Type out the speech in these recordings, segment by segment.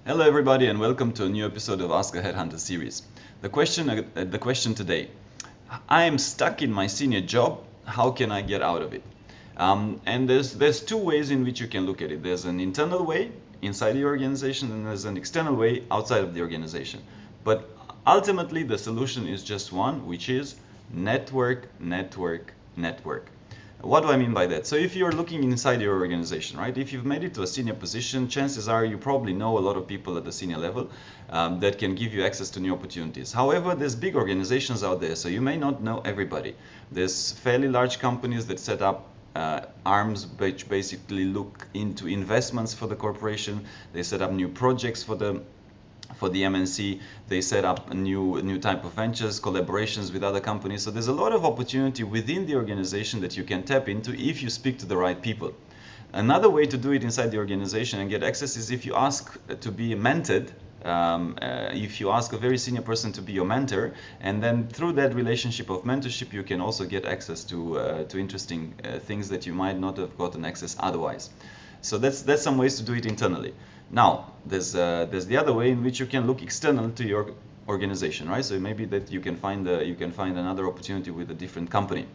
Hello everybody and welcome to a new episode of Ask a Headhunter series. The question today, I am stuck in my senior job, how can I get out of it? And there's two ways in which you can look at it. There's an internal way inside the organization and there's an external way outside of the organization. But ultimately the solution is just one, which is network, network, network. What do I mean by that? So if you're looking inside your organization, right? If you've made it to a senior position, chances are you probably know a lot of people at the senior level that can give you access to new opportunities. However, there's big organizations out there, so you may not know everybody. There's fairly large companies that set up arms which basically look into investments for the corporation. They set up new projects for the MNC, they set up a new type of ventures, collaborations with other companies. So there's a lot of opportunity within the organization that you can tap into if you speak to the right people. Another way to do it inside the organization and get access is if you ask to be mentored, if you ask a very senior person to be your mentor, and then through that relationship of mentorship you can also get access to interesting things that you might not have gotten access otherwise. So that's some ways to do it internally. Now, there's the other way in which you can look external to your organization, right? So maybe that you can find another opportunity with a different company.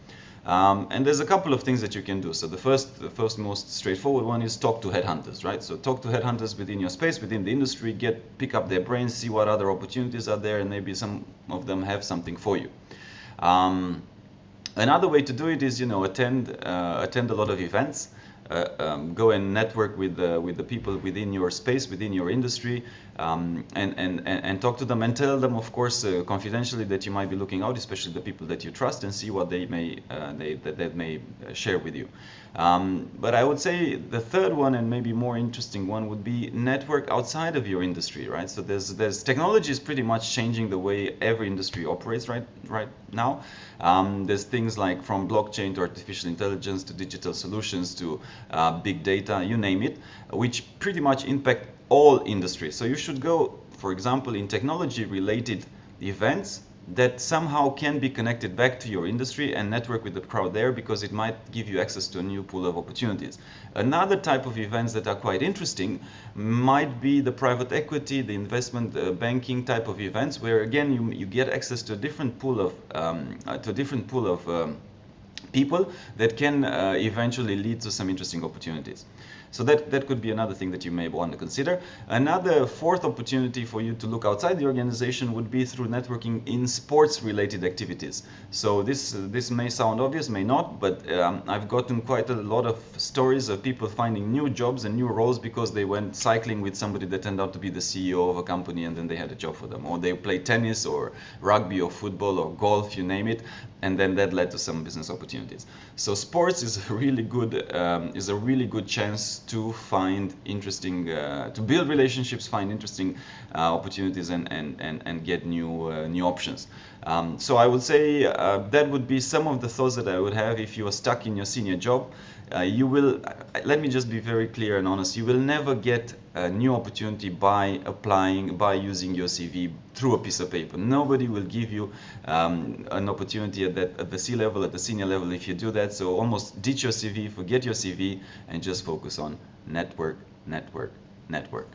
And there's a couple of things that you can do. So the first most straightforward one is talk to headhunters, right? So talk to headhunters within your space, within the industry, pick up their brains, see what other opportunities are there, and maybe some of them have something for you. Another way to do it is, attend a lot of events. Go and network with the people within your space, within your industry, and talk to them and tell them, of course, confidentially that you might be looking out, especially the people that you trust, and see what they may share with you. But I would say the third one and maybe more interesting one would be network outside of your industry, right? So there's technology is pretty much changing the way every industry operates right now. There's things like from blockchain to artificial intelligence to digital solutions to big data, you name it, which pretty much impact all industries. So you should go, for example, in technology related events that somehow can be connected back to your industry and network with the crowd there, because it might give you access to a new pool of opportunities. Another type of events that are quite interesting might be the private equity, the investment banking type of events, where again you get access to a different pool of people that can eventually lead to some interesting opportunities. So that could be another thing that you may want to consider. Another fourth opportunity for you to look outside the organization would be through networking in sports-related activities. So this may sound obvious, may not, but I've gotten quite a lot of stories of people finding new jobs and new roles because they went cycling with somebody that turned out to be the CEO of a company, and then they had a job for them. Or they played tennis or rugby or football or golf, you name it, and then that led to some business opportunities. So sports is a really good chance to find interesting, to build relationships, find interesting opportunities, and get new options. So I would say that would be some of the thoughts that I would have if you are stuck in your senior job. Let me just be very clear and honest, you will never get a new opportunity by using your CV through a piece of paper. Nobody will give you an opportunity at the C level, at the senior level if you do that. So almost ditch your CV, forget your CV, and just focus on network, network, network.